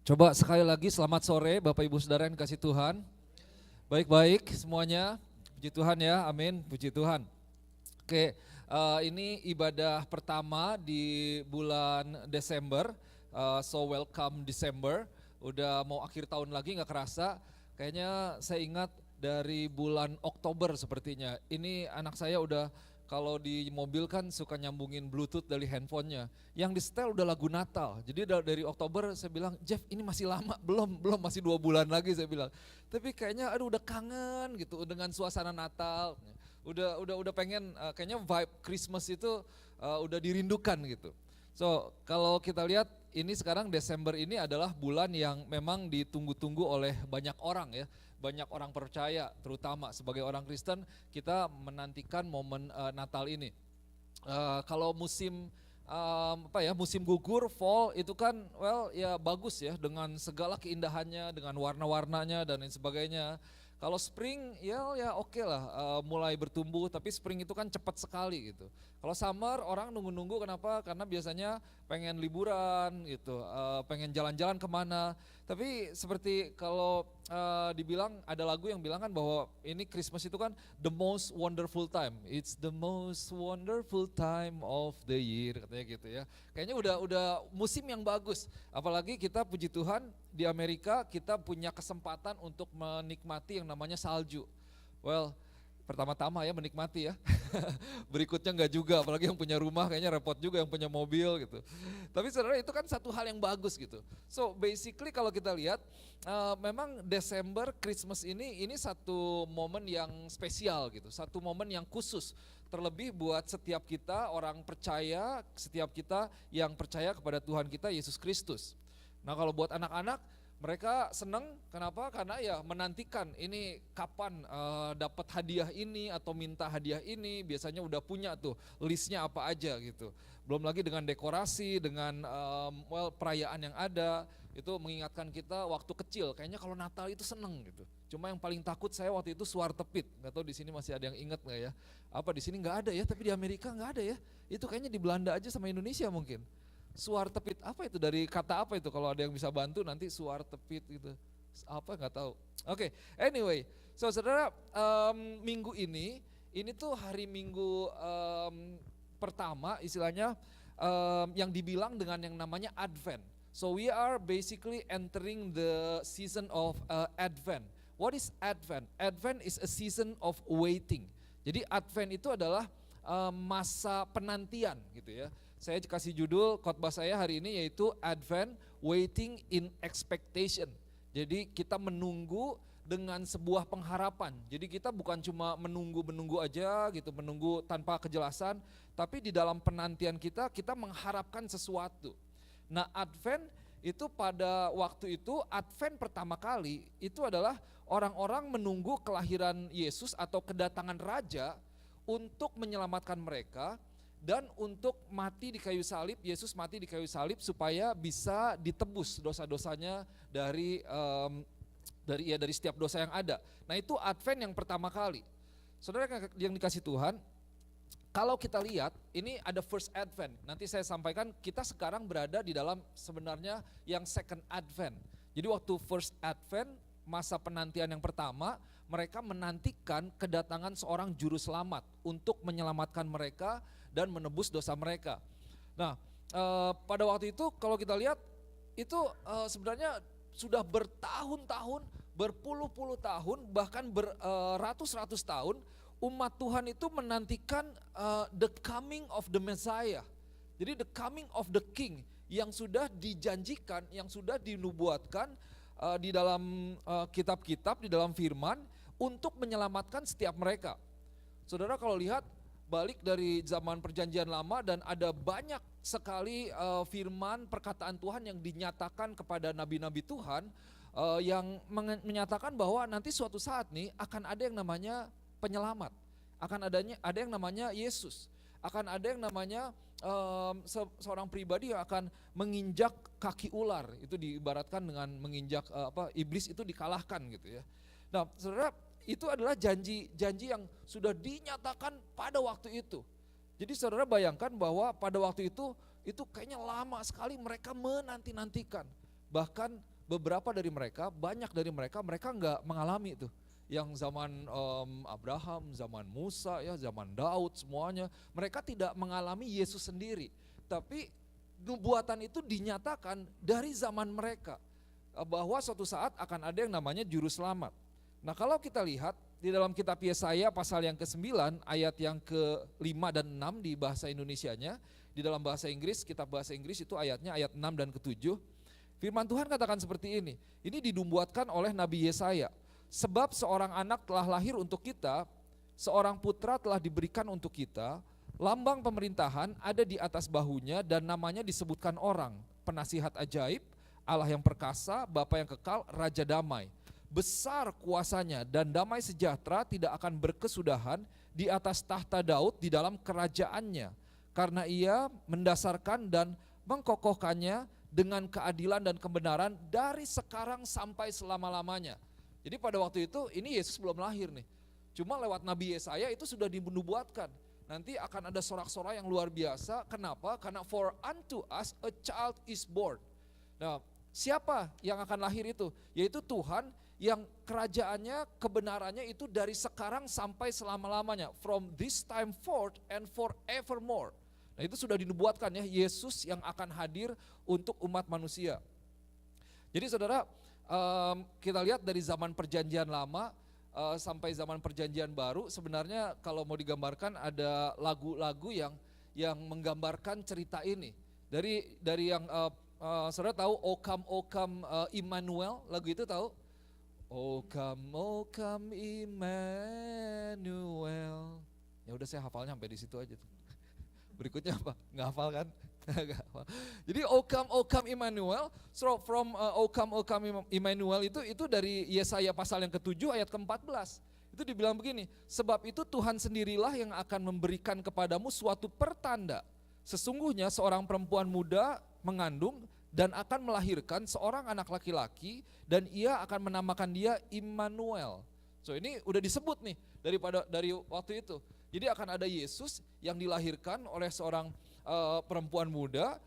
Coba sekali lagi selamat sore Bapak Ibu Saudara yang dikasih Tuhan. Baik-baik semuanya, puji Tuhan ya, amin, puji Tuhan. Oke, ini ibadah pertama di bulan Desember, so welcome December. Udah mau akhir tahun lagi gak kerasa, kayaknya saya ingat dari bulan Oktober sepertinya. Ini anak saya udah kalau di mobil kan suka nyambungin Bluetooth dari handphonenya. Yang di setel udah lagu Natal. Jadi dari Oktober saya bilang, Jeff ini masih lama, belum masih 2 bulan lagi saya bilang. Tapi kayaknya aduh udah kangen gitu dengan suasana Natal. Udah pengen kayaknya vibe Christmas itu udah dirindukan gitu. So kalau kita lihat ini sekarang Desember ini adalah bulan yang memang ditunggu-tunggu oleh banyak orang ya. Banyak orang percaya, terutama sebagai orang Kristen, kita menantikan momen Natal ini. Kalau musim musim gugur, fall itu kan, ya bagus ya dengan segala keindahannya, dengan warna-warnanya dan lain sebagainya. Kalau spring ya oke lah, mulai bertumbuh, tapi spring itu kan cepat sekali gitu. Kalau summer orang nunggu-nunggu kenapa? Karena biasanya pengen liburan gitu, pengen jalan-jalan kemana. Tapi seperti kalau dibilang ada lagu yang bilang kan bahwa ini Christmas itu kan the most wonderful time. It's the most wonderful time of the year katanya gitu ya. Kayaknya udah musim yang bagus. Apalagi kita puji Tuhan di Amerika kita punya kesempatan untuk menikmati yang namanya salju. Well, pertama-tama ya menikmati ya. Berikutnya enggak juga, apalagi yang punya rumah kayaknya repot juga yang punya mobil gitu. Tapi saudara itu kan satu hal yang bagus gitu. So basically kalau kita lihat memang Desember Christmas ini satu momen yang spesial gitu, satu momen yang khusus. Terlebih buat setiap kita orang percaya, setiap kita yang percaya kepada Tuhan kita Yesus Kristus. Nah kalau buat anak-anak mereka senang, kenapa? Karena ya menantikan ini kapan dapat hadiah ini atau minta hadiah ini, biasanya udah punya tuh listnya apa aja gitu. Belum lagi dengan dekorasi, dengan perayaan yang ada, itu mengingatkan kita waktu kecil, kayaknya kalau Natal itu seneng gitu. Cuma yang paling takut saya waktu itu suar tepit, nggak tahu di sini masih ada yang ingat nggak ya? Apa di sini nggak ada ya, tapi di Amerika nggak ada ya. Itu kayaknya di Belanda aja sama Indonesia mungkin. Suar tepit apa itu, dari kata apa itu, kalau ada yang bisa bantu nanti suar tepit gitu. Apa nggak tahu. Oke, anyway, so saudara minggu ini tuh hari Minggu pertama istilahnya yang dibilang dengan yang namanya Advent. So we are basically entering the season of Advent. What is Advent? Advent is a season of waiting. Jadi Advent itu adalah masa penantian gitu ya. Saya kasih judul khotbah saya hari ini yaitu Advent Waiting in Expectation. Jadi kita menunggu dengan sebuah pengharapan. Jadi kita bukan cuma menunggu aja gitu, menunggu tanpa kejelasan, tapi di dalam penantian kita mengharapkan sesuatu. Nah Advent itu pada waktu itu, Advent pertama kali itu adalah orang-orang menunggu kelahiran Yesus atau kedatangan Raja untuk menyelamatkan mereka. Dan untuk mati di kayu salib, Yesus mati di kayu salib supaya bisa ditebus dosa-dosanya dari setiap dosa yang ada. Nah itu Advent yang pertama kali. Saudara yang dikasih Tuhan, kalau kita lihat ini ada first Advent. Nanti saya sampaikan kita sekarang berada di dalam sebenarnya yang second Advent. Jadi waktu first Advent, masa penantian yang pertama, mereka menantikan kedatangan seorang juru selamat untuk menyelamatkan mereka dan menebus dosa mereka. Nah pada waktu itu kalau kita lihat itu sebenarnya sudah bertahun-tahun, berpuluh-puluh tahun, bahkan beratus-ratus tahun umat Tuhan itu menantikan the coming of the Messiah. Jadi the coming of the King yang sudah dijanjikan, yang sudah dinubuatkan di dalam kitab-kitab, di dalam firman untuk menyelamatkan setiap mereka. Saudara kalau lihat balik dari zaman perjanjian lama dan ada banyak sekali firman perkataan Tuhan yang dinyatakan kepada nabi-nabi Tuhan yang menyatakan bahwa nanti suatu saat nih akan ada yang namanya penyelamat, akan ada yang namanya Yesus, akan ada yang namanya seorang pribadi yang akan menginjak kaki ular, itu diibaratkan dengan menginjak iblis itu dikalahkan gitu ya. Nah saudara, itu adalah janji yang sudah dinyatakan pada waktu itu. Jadi saudara bayangkan bahwa pada waktu itu kayaknya lama sekali mereka menanti-nantikan. Bahkan beberapa dari mereka, banyak dari mereka nggak mengalami itu. Yang zaman Abraham, zaman Musa, ya zaman Daud semuanya, mereka tidak mengalami Yesus sendiri. Tapi nubuatan itu dinyatakan dari zaman mereka, bahwa suatu saat akan ada yang namanya juru selamat. Nah kalau kita lihat di dalam kitab Yesaya pasal yang ke-9 ayat yang ke-5 dan 6 di bahasa Indonesianya, di dalam bahasa Inggris, kitab bahasa Inggris itu ayatnya ayat 6 dan ke-7, firman Tuhan katakan seperti ini dinubuatkan oleh Nabi Yesaya. Sebab seorang anak telah lahir untuk kita, seorang putra telah diberikan untuk kita, lambang pemerintahan ada di atas bahunya dan namanya disebutkan orang, penasihat ajaib, Allah yang perkasa, Bapa yang kekal, Raja damai. Besar kuasanya dan damai sejahtera tidak akan berkesudahan di atas tahta Daud di dalam kerajaannya. Karena ia mendasarkan dan mengkokohkannya dengan keadilan dan kebenaran dari sekarang sampai selama-lamanya. Jadi pada waktu itu ini Yesus belum lahir nih. Cuma lewat Nabi Yesaya itu sudah dinubuatkan. Nanti akan ada sorak-sorai yang luar biasa. Kenapa? Karena for unto us a child is born. Nah, siapa yang akan lahir itu? Yaitu Tuhan yang kerajaannya, kebenarannya itu dari sekarang sampai selama-lamanya. From this time forth and forevermore. Nah itu sudah dinubuatkan ya, Yesus yang akan hadir untuk umat manusia. Jadi saudara, kita lihat dari zaman perjanjian lama sampai zaman perjanjian baru, sebenarnya kalau mau digambarkan ada lagu-lagu yang menggambarkan cerita ini. Dari yang saudara tahu O Come Emmanuel, lagu itu tahu? O come Emmanuel. Ya udah saya hafalnya sampai di situ aja tuh. Berikutnya apa? Nggak hafal kan? Jadi O come Emmanuel, so from O come Emmanuel itu dari Yesaya pasal yang ke-7 ayat ke-14. Itu dibilang begini, sebab itu Tuhan sendirilah yang akan memberikan kepadamu suatu pertanda. Sesungguhnya seorang perempuan muda mengandung dan akan melahirkan seorang anak laki-laki dan ia akan menamakan dia Immanuel. So ini udah disebut nih dari waktu itu. Jadi akan ada Yesus yang dilahirkan oleh seorang perempuan muda,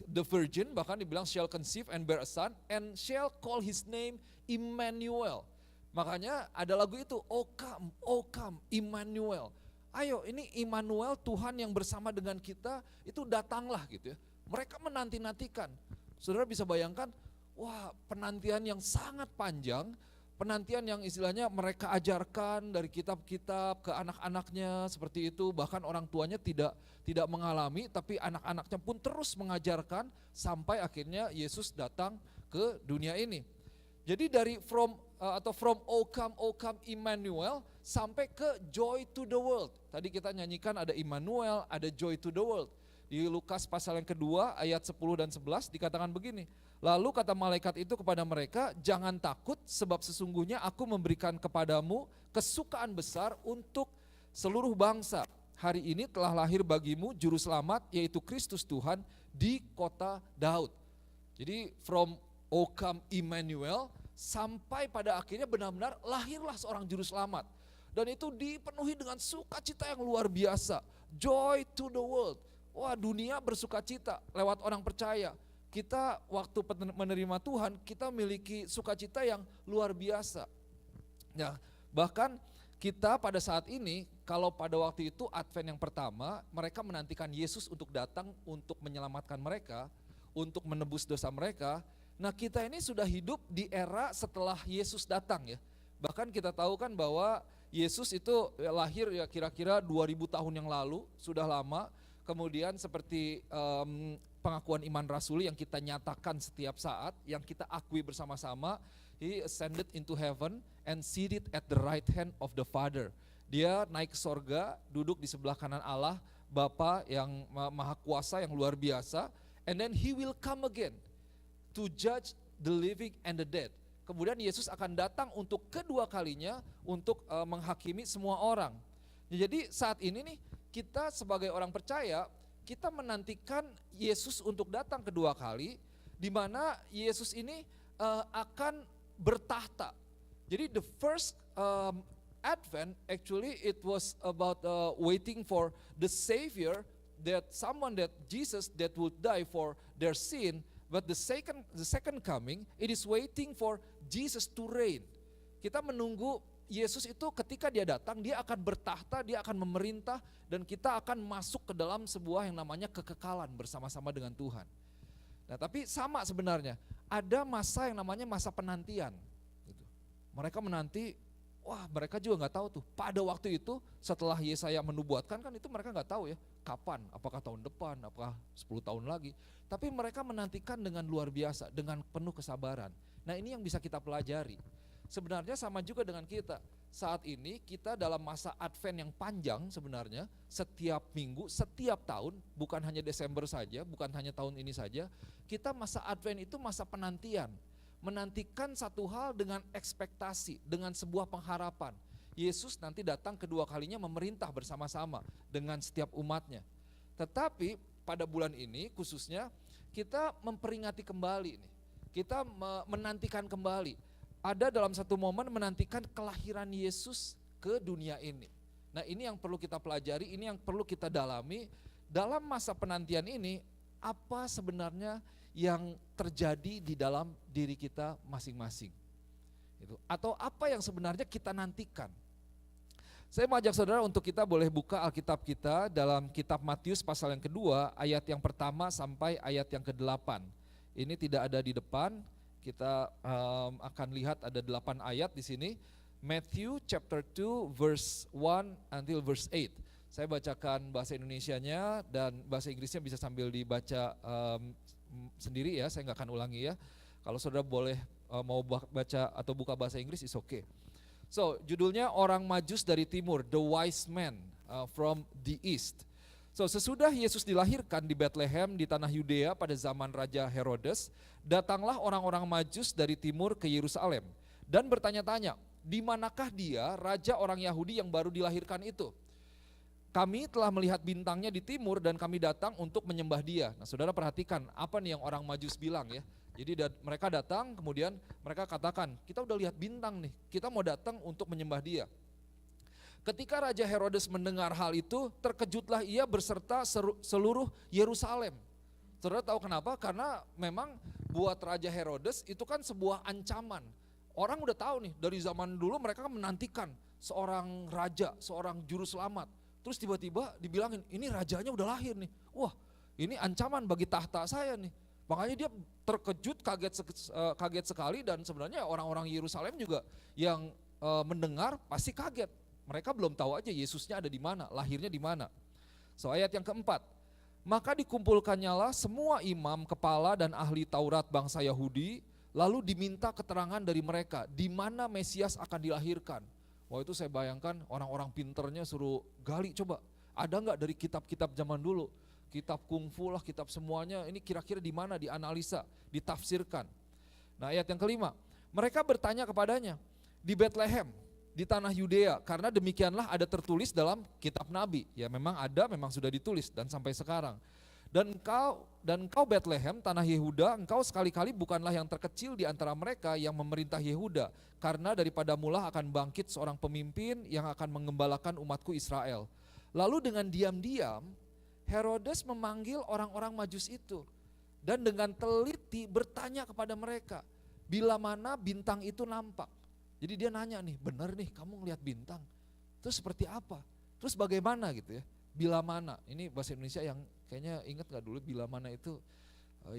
the virgin, bahkan dibilang shall conceive and bear a son and shall call his name Immanuel. Makanya ada lagu itu, O come Immanuel. Ayo ini Immanuel, Tuhan yang bersama dengan kita, itu datanglah gitu ya. Mereka menanti-nantikan. Saudara bisa bayangkan, wah penantian yang sangat panjang, penantian yang istilahnya mereka ajarkan dari kitab-kitab ke anak-anaknya seperti itu, bahkan orang tuanya tidak mengalami, tapi anak-anaknya pun terus mengajarkan sampai akhirnya Yesus datang ke dunia ini. Jadi dari from O come Emmanuel sampai ke joy to the world. Tadi kita nyanyikan ada Immanuel, ada joy to the world. Di Lukas pasal yang kedua ayat 10 dan 11 dikatakan begini. Lalu kata malaikat itu kepada mereka, jangan takut sebab sesungguhnya aku memberikan kepadamu kesukaan besar untuk seluruh bangsa. Hari ini telah lahir bagimu juru selamat yaitu Kristus Tuhan di kota Daud. Jadi from O come Emmanuel sampai pada akhirnya benar-benar lahirlah seorang juru selamat. Dan itu dipenuhi dengan sukacita yang luar biasa. Joy to the world. Wah dunia bersukacita lewat orang percaya. Kita waktu menerima Tuhan, kita memiliki sukacita yang luar biasa. Ya, bahkan kita pada saat ini, kalau pada waktu itu Advent yang pertama, mereka menantikan Yesus untuk datang untuk menyelamatkan mereka, untuk menebus dosa mereka. Nah kita ini sudah hidup di era setelah Yesus datang ya. Bahkan kita tahu kan bahwa Yesus itu lahir ya kira-kira 2000 tahun yang lalu, sudah lama. Kemudian seperti pengakuan iman rasuli yang kita nyatakan setiap saat, yang kita akui bersama-sama, he ascended into heaven and seated at the right hand of the Father. Dia naik ke sorga, duduk di sebelah kanan Allah, Bapa yang maha kuasa yang luar biasa, and then he will come again to judge the living and the dead. Kemudian Yesus akan datang untuk kedua kalinya untuk menghakimi semua orang. Jadi saat ini nih kita sebagai orang percaya, kita menantikan Yesus untuk datang kedua kali, di mana Yesus ini akan bertahta. Jadi the first Advent actually it was about waiting for the Savior, that someone that Jesus that would die for their sin. But the second coming, it is waiting for Jesus to reign. Kita menunggu Yesus itu ketika dia datang, dia akan bertahta, dia akan memerintah, dan kita akan masuk ke dalam sebuah yang namanya kekekalan bersama-sama dengan Tuhan. Nah tapi sama sebenarnya, ada masa yang namanya masa penantian. Gitu. Mereka menanti, wah mereka juga nggak tahu tuh. Pada waktu itu setelah Yesaya menubuatkan kan itu mereka nggak tahu ya kapan, apakah tahun depan, apakah 10 tahun lagi. Tapi mereka menantikan dengan luar biasa, dengan penuh kesabaran. Nah ini yang bisa kita pelajari. Sebenarnya sama juga dengan kita. Saat ini kita dalam masa Advent yang panjang sebenarnya, setiap minggu, setiap tahun, bukan hanya Desember saja, bukan hanya tahun ini saja, kita masa Advent itu masa penantian. Menantikan satu hal dengan ekspektasi, dengan sebuah pengharapan. Yesus nanti datang kedua kalinya memerintah bersama-sama dengan setiap umatnya. Tetapi pada bulan ini khususnya kita memperingati kembali nih. Kita menantikan kembali. Ada dalam satu momen menantikan kelahiran Yesus ke dunia ini. Nah ini yang perlu kita pelajari, ini yang perlu kita dalami. Dalam masa penantian ini, apa sebenarnya yang terjadi di dalam diri kita masing-masing. Atau apa yang sebenarnya kita nantikan. Saya mau ajak saudara untuk kita boleh buka Alkitab kita dalam kitab Matius pasal yang kedua, ayat yang pertama sampai ayat yang ke-8. Ini tidak ada di depan. Kita akan lihat ada 8 ayat di sini. Matthew chapter 2 verse 1 until verse 8. Saya bacakan bahasa Indonesianya dan bahasa Inggrisnya bisa sambil dibaca sendiri ya, saya nggak akan ulangi ya. Kalau saudara boleh mau baca atau buka bahasa Inggris is okay. So judulnya orang Majus dari timur, the wise man from the east. So sesudah Yesus dilahirkan di Bethlehem di tanah Yudea pada zaman Raja Herodes, datanglah orang-orang Majus dari timur ke Yerusalem dan bertanya-tanya, di manakah dia raja orang Yahudi yang baru dilahirkan itu? Kami telah melihat bintangnya di timur dan kami datang untuk menyembah dia. Nah saudara perhatikan apa nih yang orang Majus bilang ya. Jadi mereka datang kemudian mereka katakan, kita udah lihat bintang nih, kita mau datang untuk menyembah dia. Ketika Raja Herodes mendengar hal itu, terkejutlah ia berserta seluruh Yerusalem. Saudara tahu kenapa? Karena memang buat Raja Herodes itu kan sebuah ancaman. Orang udah tahu nih, dari zaman dulu mereka menantikan seorang raja, seorang juru selamat. Terus tiba-tiba dibilangin, ini rajanya udah lahir nih. Wah, ini ancaman bagi tahta saya nih. Makanya dia terkejut, kaget sekali, dan sebenarnya orang-orang Yerusalem juga yang mendengar pasti kaget. Mereka belum tahu aja Yesusnya ada di mana, lahirnya di mana. So ayat yang keempat, maka dikumpulkannyalah semua imam, kepala dan ahli Taurat bangsa Yahudi, lalu diminta keterangan dari mereka, di mana Mesias akan dilahirkan. Wah itu saya bayangkan orang-orang pinternya suruh gali coba, ada nggak dari kitab-kitab zaman dulu, kitab kungfu lah, kitab semuanya, ini kira-kira di mana, dianalisa, ditafsirkan. Nah ayat yang kelima, mereka bertanya kepadanya, di Bethlehem, di tanah Yudea, karena demikianlah ada tertulis dalam kitab Nabi. Ya memang ada, memang sudah ditulis dan sampai sekarang. Dan engkau Bethlehem, tanah Yehuda, engkau sekali-kali bukanlah yang terkecil di antara mereka yang memerintah Yehuda, karena daripada mula akan bangkit seorang pemimpin yang akan mengembalakan umatku Israel. Lalu dengan diam-diam, Herodes memanggil orang-orang Majus itu, dan dengan teliti bertanya kepada mereka, bila mana bintang itu nampak. Jadi dia nanya nih, benar nih kamu ngelihat bintang, terus seperti apa, terus bagaimana gitu ya, bila mana, ini bahasa Indonesia yang kayaknya ingat gak dulu bila mana itu,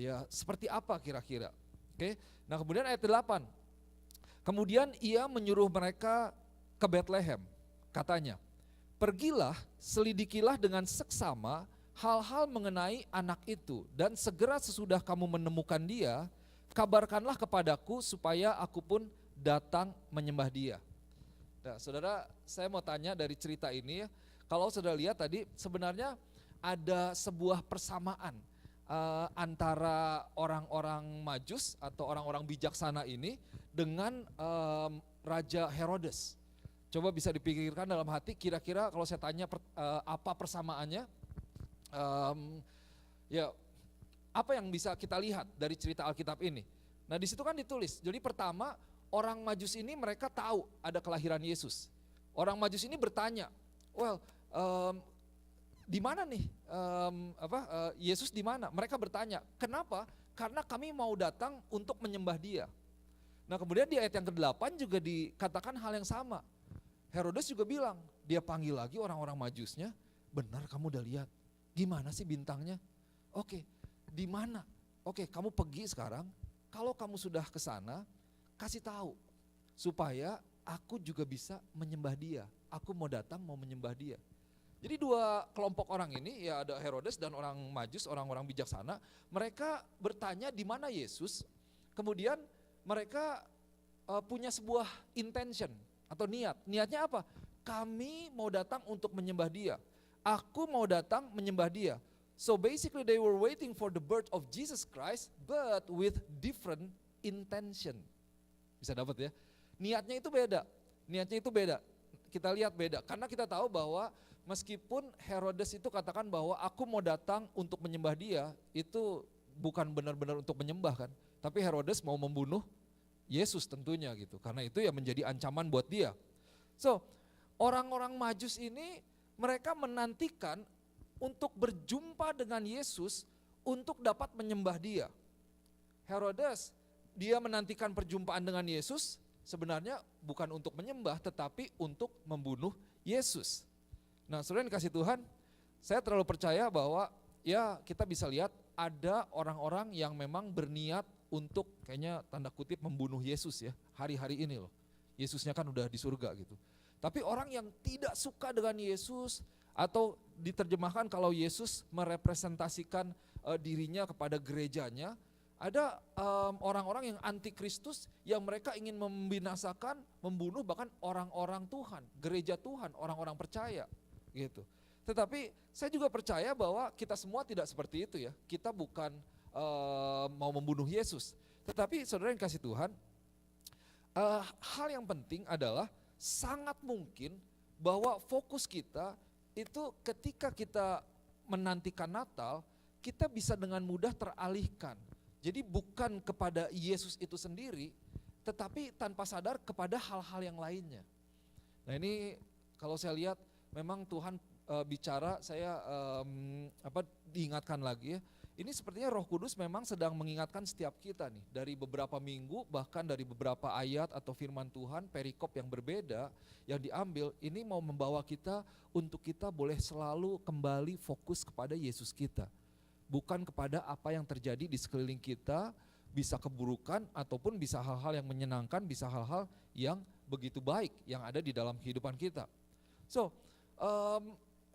ya seperti apa kira-kira. Oke. Nah kemudian ayat 8, kemudian ia menyuruh mereka ke Bethlehem, katanya, pergilah selidikilah dengan seksama hal-hal mengenai anak itu, dan segera sesudah kamu menemukan dia, kabarkanlah kepadaku supaya aku pun datang menyembah dia. Nah, saudara, saya mau tanya dari cerita ini, kalau saudara lihat tadi sebenarnya ada sebuah persamaan antara orang-orang Majus atau orang-orang bijaksana ini dengan Raja Herodes. Coba bisa dipikirkan dalam hati, kira-kira kalau saya tanya apa persamaannya, ya apa yang bisa kita lihat dari cerita Alkitab ini. Nah di situ kan ditulis, jadi pertama orang Majus ini mereka tahu ada kelahiran Yesus. Orang Majus ini bertanya, di mana nih Yesus di mana? Mereka bertanya, kenapa? karena kami mau datang untuk menyembah dia. Nah kemudian di ayat yang ke-8 juga dikatakan hal yang sama. Herodes juga bilang, dia panggil lagi orang-orang majusnya, benar kamu udah lihat, gimana sih bintangnya? Oke, di mana? Oke, kamu pergi sekarang, kalau kamu sudah ke sana, kasih tahu supaya aku juga bisa menyembah dia. Aku mau datang mau menyembah dia. Jadi dua kelompok orang ini, ya ada Herodes dan orang Majus, orang-orang bijaksana, mereka bertanya di mana Yesus. Kemudian mereka punya sebuah intention atau niat. Niatnya apa? Kami mau datang untuk menyembah dia. Aku mau datang menyembah dia. So basically they were waiting for the birth of Jesus Christ, but with different intention. Bisa dapat ya? Niatnya itu beda. Niatnya itu beda. Kita lihat beda. Karena kita tahu bahwa meskipun Herodes itu katakan bahwa aku mau datang untuk menyembah dia, itu bukan benar-benar untuk menyembah kan. Tapi Herodes mau membunuh Yesus tentunya gitu. Karena itu ya menjadi ancaman buat dia. So, orang-orang Majus ini mereka menantikan untuk berjumpa dengan Yesus untuk dapat menyembah dia. Herodes, dia menantikan perjumpaan dengan Yesus sebenarnya bukan untuk menyembah tetapi untuk membunuh Yesus. Nah, saudara yang dikasih Tuhan, saya terlalu percaya bahwa ya kita bisa lihat ada orang-orang yang memang berniat untuk kayaknya tanda kutip membunuh Yesus ya, hari-hari ini loh. Yesusnya kan udah di surga gitu. Tapi orang yang tidak suka dengan Yesus atau diterjemahkan kalau Yesus merepresentasikan dirinya kepada gerejanya, ada orang-orang yang anti Kristus yang mereka ingin membinasakan, membunuh bahkan orang-orang Tuhan, gereja Tuhan, orang-orang percaya gitu. Tetapi saya juga percaya bahwa kita semua tidak seperti itu ya. Kita bukan mau membunuh Yesus. Tetapi saudara yang kasih Tuhan, hal yang penting adalah sangat mungkin bahwa fokus kita itu ketika kita menantikan Natal, kita bisa dengan mudah teralihkan. Jadi bukan kepada Yesus itu sendiri, tetapi tanpa sadar kepada hal-hal yang lainnya. Nah ini kalau saya lihat memang Tuhan bicara, saya diingatkan lagi ya. Ini sepertinya Roh Kudus memang sedang mengingatkan setiap kita nih, dari beberapa minggu bahkan dari beberapa ayat atau firman Tuhan, perikop yang berbeda yang diambil, ini mau membawa kita untuk kita boleh selalu kembali fokus kepada Yesus kita. Bukan kepada apa yang terjadi di sekeliling kita, bisa keburukan ataupun bisa hal-hal yang menyenangkan, bisa hal-hal yang begitu baik yang ada di dalam kehidupan kita. So,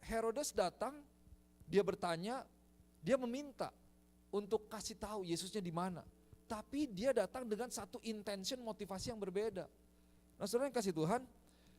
Herodes datang, dia bertanya, dia meminta untuk kasih tahu Yesusnya di mana. Tapi dia datang dengan satu intention, motivasi yang berbeda. Nah saudara yang kasih Tuhan,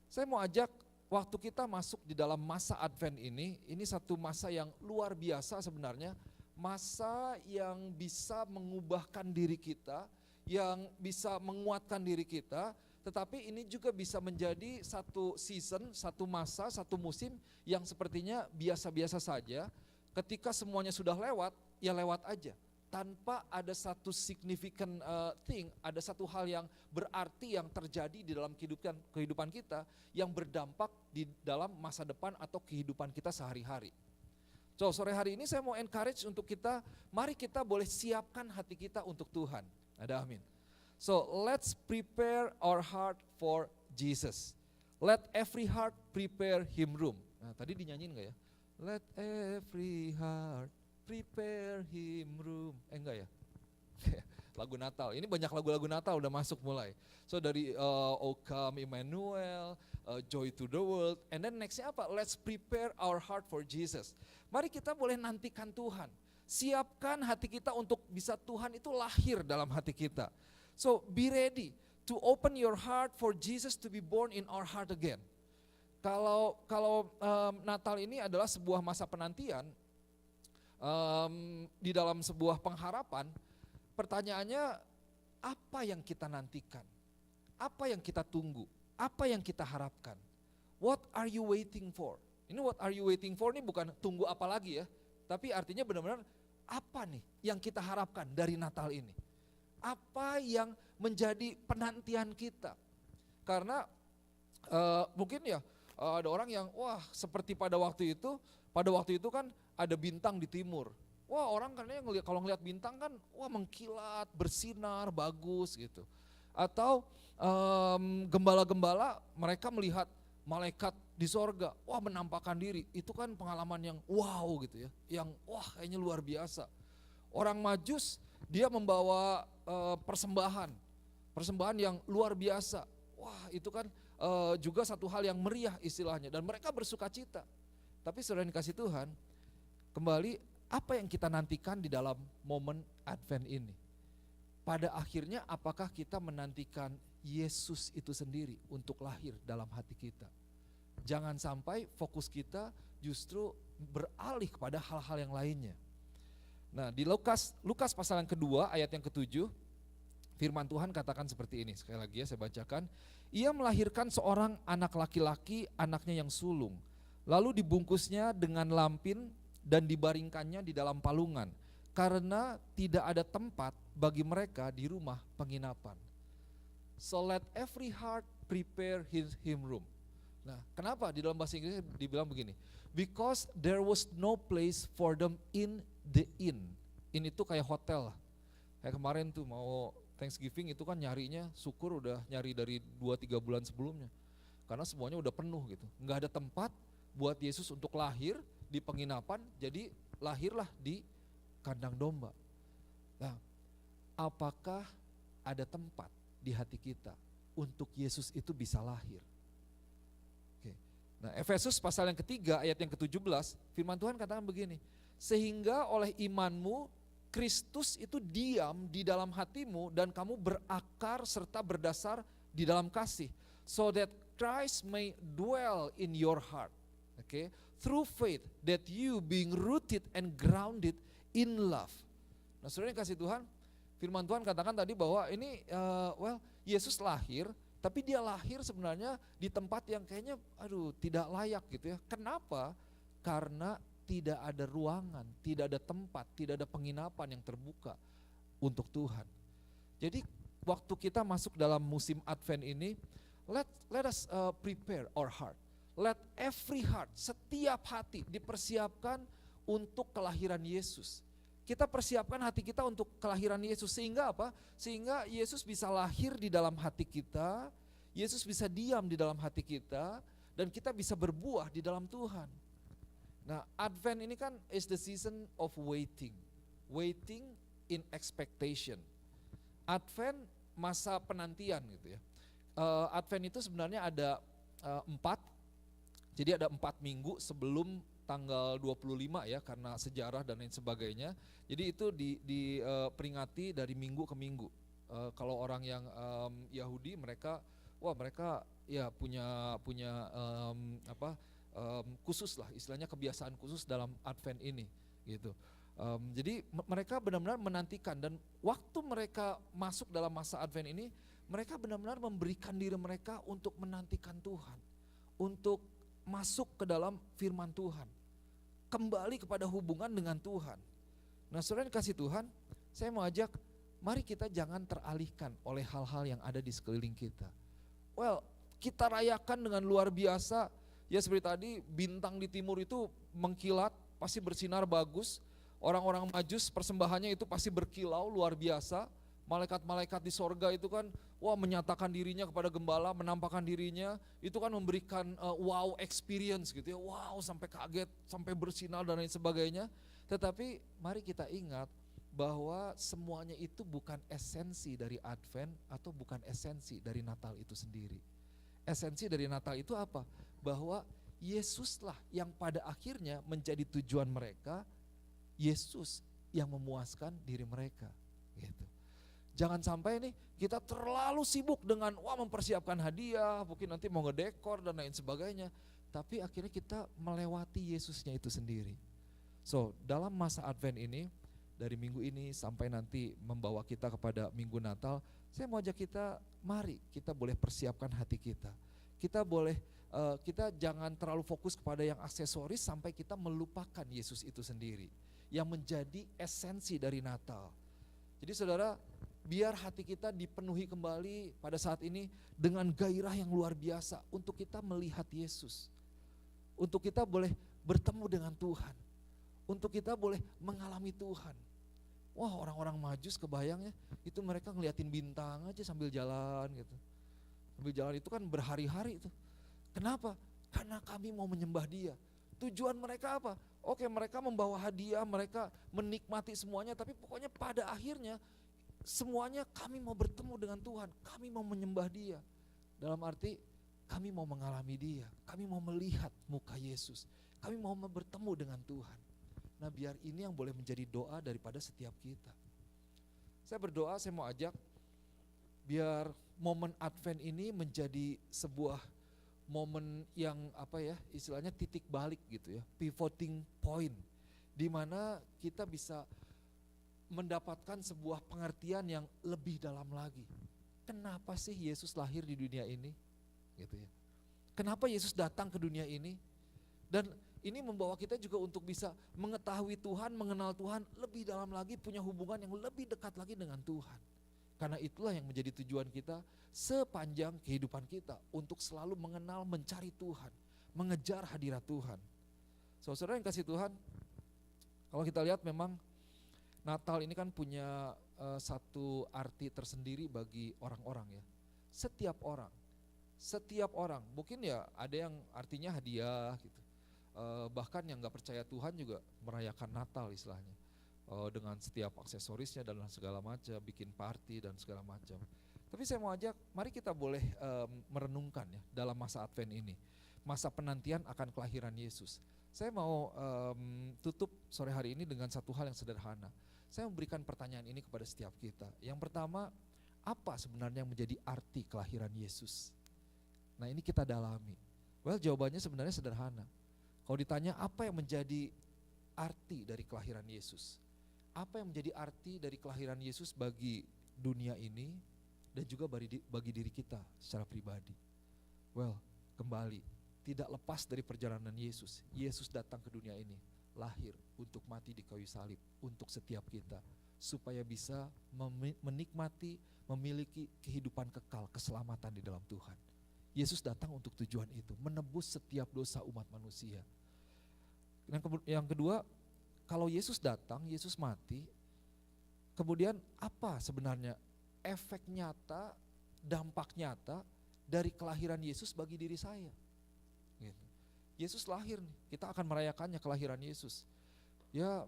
saya mau ajak waktu kita masuk di dalam masa Advent ini satu masa yang luar biasa sebenarnya. Masa yang bisa mengubahkan diri kita, yang bisa menguatkan diri kita, tetapi ini juga bisa menjadi satu season, satu masa, satu musim yang sepertinya biasa-biasa saja. Ketika semuanya sudah lewat, ya lewat aja. Tanpa ada satu significant thing, ada satu hal yang berarti yang terjadi di dalam kehidupan kita yang berdampak di dalam masa depan atau kehidupan kita sehari-hari. So sore hari ini saya mau encourage untuk kita, mari kita boleh siapkan hati kita untuk Tuhan. Ada amin. So let's prepare our heart for Jesus. Let every heart prepare him room. Nah tadi dinyanyiin gak ya? Let every heart prepare him room. Enggak ya? Lagu Natal, ini banyak lagu-lagu Natal udah masuk mulai. So dari O Come Emmanuel, Joy to the World, and then nextnya apa? Let's prepare our heart for Jesus. Mari kita boleh nantikan Tuhan. Siapkan hati kita untuk bisa Tuhan itu lahir dalam hati kita. So be ready to open your heart for Jesus to be born in our heart again. Kalau Natal ini adalah sebuah masa penantian, di dalam sebuah pengharapan, pertanyaannya apa yang kita nantikan? Apa yang kita tunggu? Apa yang kita harapkan? What are you waiting for? Ini what are you waiting for ini bukan tunggu apa lagi ya, tapi artinya benar-benar apa nih yang kita harapkan dari Natal ini? Apa yang menjadi penantian kita? Karena mungkin ya, ada orang yang wah seperti pada waktu itu kan ada bintang di timur. Wah, orang katanya kalau ngelihat bintang kan, wah mengkilat, bersinar, bagus gitu. Atau gembala-gembala mereka melihat malaikat di sorga, wah menampakkan diri. Itu kan pengalaman yang wow gitu ya, yang wah kayaknya luar biasa. Orang Majus dia membawa persembahan yang luar biasa. Wah itu kan juga satu hal yang meriah istilahnya, dan mereka bersuka cita. Tapi saudara yang dikasih Tuhan, kembali apa yang kita nantikan di dalam momen Advent ini? Pada akhirnya apakah kita menantikan Yesus itu sendiri untuk lahir dalam hati kita? Jangan sampai fokus kita justru beralih kepada hal-hal yang lainnya. Nah di Lukas pasal yang kedua ayat yang ke-7, firman Tuhan katakan seperti ini, sekali lagi ya saya bacakan. Ia melahirkan seorang anak laki-laki, anaknya yang sulung. Lalu dibungkusnya dengan lampin dan dibaringkannya di dalam palungan, karena tidak ada tempat bagi mereka di rumah penginapan. So let every heart prepare him room. Nah kenapa di dalam bahasa Inggris dibilang begini? Because there was no place for them in the inn. Inn itu kayak hotel lah. Kayak kemarin tuh mau Thanksgiving itu kan nyarinya, syukur udah nyari dari 2-3 bulan sebelumnya. Karena semuanya udah penuh gitu. Gak ada tempat buat Yesus untuk lahir di penginapan, jadi lahirlah di kandang domba. Nah, apakah ada tempat di hati kita untuk Yesus itu bisa lahir? Oke. Nah, Efesus pasal yang ketiga ayat yang ke-17, firman Tuhan katakan begini, sehingga oleh imanmu Kristus itu diam di dalam hatimu dan kamu berakar serta berdasar di dalam kasih, so that Christ may dwell in your heart. Okay, through faith that you being rooted and grounded in love. Nah saudara yang kasih Tuhan, firman Tuhan katakan tadi bahwa ini Yesus lahir, tapi dia lahir sebenarnya di tempat yang kayaknya tidak layak gitu ya. Kenapa? Karena tidak ada ruangan, tidak ada tempat, tidak ada penginapan yang terbuka untuk Tuhan. Jadi waktu kita masuk dalam musim Advent ini, let us prepare our heart. Let every heart, setiap hati dipersiapkan untuk kelahiran Yesus. Kita persiapkan hati kita untuk kelahiran Yesus, sehingga apa? Sehingga Yesus bisa lahir di dalam hati kita, Yesus bisa diam di dalam hati kita, dan kita bisa berbuah di dalam Tuhan. Nah Advent ini kan is the season of waiting in expectation. Advent masa penantian gitu ya. Advent itu sebenarnya ada 4. Jadi ada 4 minggu sebelum tanggal 25 ya, karena sejarah dan lain sebagainya. Jadi itu diperingati dari minggu ke minggu. Kalau orang yang Yahudi mereka ya punya khusus lah, istilahnya kebiasaan khusus dalam Advent ini gitu. Jadi mereka benar-benar menantikan, dan waktu mereka masuk dalam masa Advent ini, mereka benar-benar memberikan diri mereka untuk menantikan Tuhan, untuk masuk ke dalam firman Tuhan, kembali kepada hubungan dengan Tuhan. Nah saudara dikasih Tuhan, saya mau ajak, mari kita jangan teralihkan oleh hal-hal yang ada di sekeliling kita. Kita rayakan dengan luar biasa, ya seperti tadi bintang di timur itu mengkilat, pasti bersinar bagus. Orang-orang Majus persembahannya itu pasti berkilau luar biasa. Malaikat-malaikat di sorga itu kan menyatakan dirinya kepada gembala, menampakkan dirinya, itu kan memberikan wow experience gitu ya, wow sampai kaget, sampai bersinar dan lain sebagainya. Tetapi mari kita ingat bahwa semuanya itu bukan esensi dari Advent atau bukan esensi dari Natal itu sendiri. Esensi dari Natal itu apa? Bahwa Yesuslah yang pada akhirnya menjadi tujuan mereka, Yesus yang memuaskan diri mereka gitu. Jangan sampai nih kita terlalu sibuk dengan mempersiapkan hadiah, mungkin nanti mau ngedekor dan lain sebagainya, tapi akhirnya kita melewati Yesusnya itu sendiri. So dalam masa Advent ini, dari minggu ini sampai nanti membawa kita kepada minggu Natal, saya mau ajak kita, mari kita boleh persiapkan hati kita. Kita jangan terlalu fokus kepada yang aksesoris sampai kita melupakan Yesus itu sendiri, yang menjadi esensi dari Natal. Jadi saudara, biar hati kita dipenuhi kembali pada saat ini dengan gairah yang luar biasa untuk kita melihat Yesus. Untuk kita boleh bertemu dengan Tuhan. untuk kita boleh mengalami Tuhan. Wah, orang-orang Majus kebayangnya itu mereka ngeliatin bintang aja sambil jalan gitu. Sambil jalan itu kan berhari-hari itu. Kenapa? Karena kami mau menyembah Dia. Tujuan mereka apa? Oke, mereka membawa hadiah, mereka menikmati semuanya, tapi pokoknya pada akhirnya semuanya kami mau bertemu dengan Tuhan, kami mau menyembah Dia. Dalam arti kami mau mengalami Dia, kami mau melihat muka Yesus, kami mau bertemu dengan Tuhan. Nah, biar ini yang boleh menjadi doa daripada setiap kita. Saya berdoa, saya mau ajak biar momen Advent ini menjadi sebuah momen yang istilahnya titik balik gitu ya, pivoting point, di mana kita bisa mendapatkan sebuah pengertian yang lebih dalam lagi. Kenapa sih Yesus lahir di dunia ini? Gitu ya. Kenapa Yesus datang ke dunia ini? Dan ini membawa kita juga untuk bisa mengetahui Tuhan, mengenal Tuhan lebih dalam lagi, punya hubungan yang lebih dekat lagi dengan Tuhan. Karena itulah yang menjadi tujuan kita sepanjang kehidupan kita, untuk selalu mengenal, mencari Tuhan, mengejar hadirat Tuhan. Saudara yang kasih Tuhan, kalau kita lihat memang Natal ini kan punya satu arti tersendiri bagi orang-orang ya. Setiap orang, mungkin ya ada yang artinya hadiah gitu. Bahkan yang gak percaya Tuhan juga merayakan Natal istilahnya. Dengan setiap aksesorisnya dan segala macam, bikin party dan segala macam. Tapi saya mau ajak, mari kita boleh merenungkan ya dalam masa Advent ini, masa penantian akan kelahiran Yesus. Saya mau tutup sore hari ini dengan satu hal yang sederhana. Saya memberikan pertanyaan ini kepada setiap kita. Yang pertama, apa sebenarnya yang menjadi arti kelahiran Yesus? Nah, ini kita dalami. Well, jawabannya sebenarnya sederhana. Kalau ditanya apa yang menjadi arti dari kelahiran Yesus? Apa yang menjadi arti dari kelahiran Yesus bagi dunia ini dan juga bagi diri kita secara pribadi? Well, kembali, tidak lepas dari perjalanan Yesus. Yesus datang ke dunia ini, lahir untuk mati di kayu salib untuk setiap kita, supaya bisa menikmati, memiliki kehidupan kekal, keselamatan di dalam Tuhan. Yesus datang untuk tujuan itu, menebus setiap dosa umat manusia. Yang kedua, kalau Yesus datang, Yesus mati, kemudian apa sebenarnya efek nyata, dampak nyata dari kelahiran Yesus bagi diri saya? Gitu. Yesus lahir nih, kita akan merayakannya kelahiran Yesus. Ya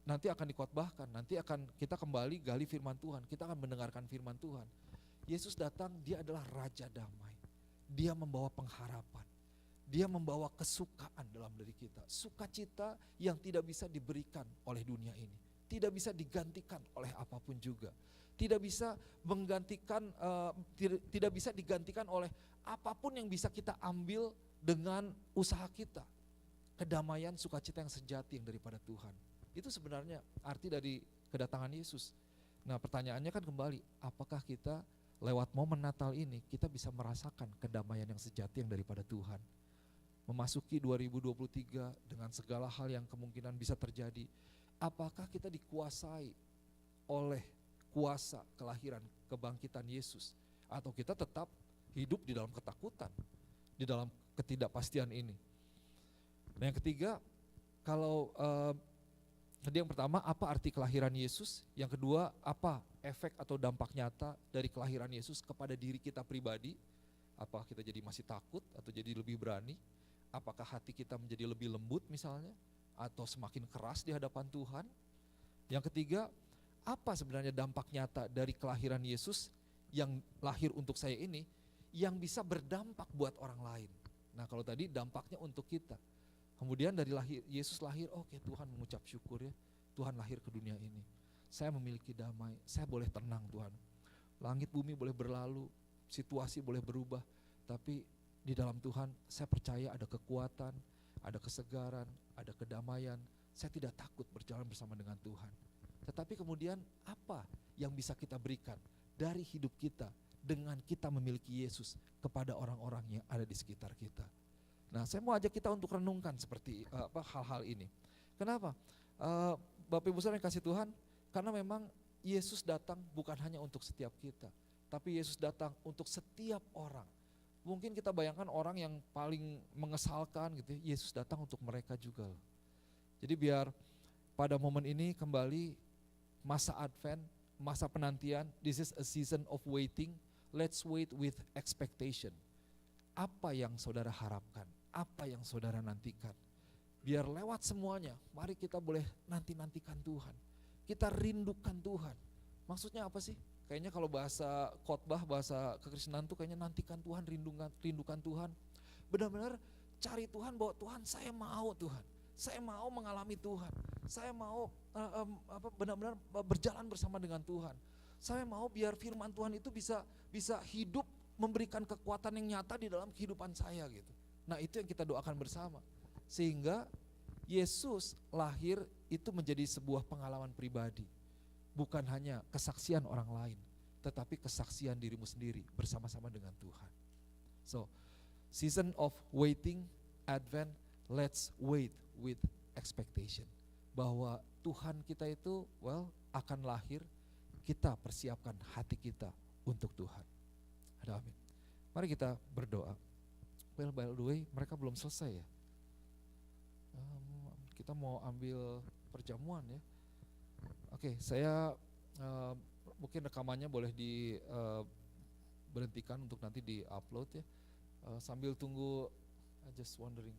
nanti akan dikotbahkan, nanti akan kita kembali gali firman Tuhan, kita akan mendengarkan firman Tuhan. Yesus datang, dia adalah Raja Damai, dia membawa pengharapan. Dia membawa kesukaan dalam diri kita, sukacita yang tidak bisa diberikan oleh dunia ini, tidak bisa digantikan oleh apapun juga, tidak bisa digantikan oleh apapun yang bisa kita ambil dengan usaha kita. Kedamaian, sukacita yang sejati yang daripada Tuhan. Itu sebenarnya arti dari kedatangan Yesus. Nah, pertanyaannya kan kembali, apakah kita lewat momen Natal ini kita bisa merasakan kedamaian yang sejati yang daripada Tuhan? Memasuki 2023 dengan segala hal yang kemungkinan bisa terjadi, apakah kita dikuasai oleh kuasa kelahiran, kebangkitan Yesus, atau kita tetap hidup di dalam ketakutan, di dalam ketidakpastian ini? Nah, yang ketiga, kalau tadi yang pertama, apa arti kelahiran Yesus? Yang kedua, apa efek atau dampak nyata dari kelahiran Yesus kepada diri kita pribadi? Apakah kita jadi masih takut atau jadi lebih berani? Apakah hati kita menjadi lebih lembut misalnya, atau semakin keras di hadapan Tuhan? Yang ketiga, apa sebenarnya dampak nyata dari kelahiran Yesus yang lahir untuk saya ini, yang bisa berdampak buat orang lain? Nah, kalau tadi dampaknya untuk kita. Kemudian dari Yesus lahir, oke, Tuhan mengucap syukur ya, Tuhan lahir ke dunia ini. Saya memiliki damai, saya boleh tenang Tuhan. Langit bumi boleh berlalu, situasi boleh berubah, tapi di dalam Tuhan saya percaya ada kekuatan, ada kesegaran, ada kedamaian. Saya tidak takut berjalan bersama dengan Tuhan. Tetapi kemudian apa yang bisa kita berikan dari hidup kita dengan kita memiliki Yesus kepada orang-orang yang ada di sekitar kita? Nah, saya mau ajak kita untuk renungkan seperti hal-hal ini. Kenapa? Bapak Ibu Saudara yang kasih Tuhan, karena memang Yesus datang bukan hanya untuk setiap kita, tapi Yesus datang untuk setiap orang. Mungkin kita bayangkan orang yang paling mengesalkan gitu, Yesus datang untuk mereka juga. Jadi biar pada momen ini kembali masa Advent, masa penantian, this is a season of waiting, let's wait with expectation. Apa yang saudara harapkan, apa yang saudara nantikan. Biar lewat semuanya, mari kita boleh nanti-nantikan Tuhan. Kita rindukan Tuhan. Maksudnya apa sih? Kayaknya kalau bahasa khotbah, bahasa kekristenan tuh kayaknya nantikan Tuhan, rindukan Tuhan. Benar-benar cari Tuhan bahwa Tuhan saya mau Tuhan. Saya mau mengalami Tuhan. Saya mau benar-benar berjalan bersama dengan Tuhan. Saya mau biar firman Tuhan itu bisa hidup, memberikan kekuatan yang nyata di dalam kehidupan saya gitu. Nah itu yang kita doakan bersama. Sehingga Yesus lahir itu menjadi sebuah pengalaman pribadi. Bukan hanya kesaksian orang lain, tetapi kesaksian dirimu sendiri bersama-sama dengan Tuhan. So, season of waiting, Advent, let's wait with expectation. Bahwa Tuhan kita itu, akan lahir, kita persiapkan hati kita untuk Tuhan. Amin. Mari kita berdoa. By the way, mereka belum selesai ya. Kita mau ambil perjamuan ya. Oke, saya mungkin rekamannya boleh diberhentikan untuk nanti di-upload ya. Sambil tunggu, I just wondering.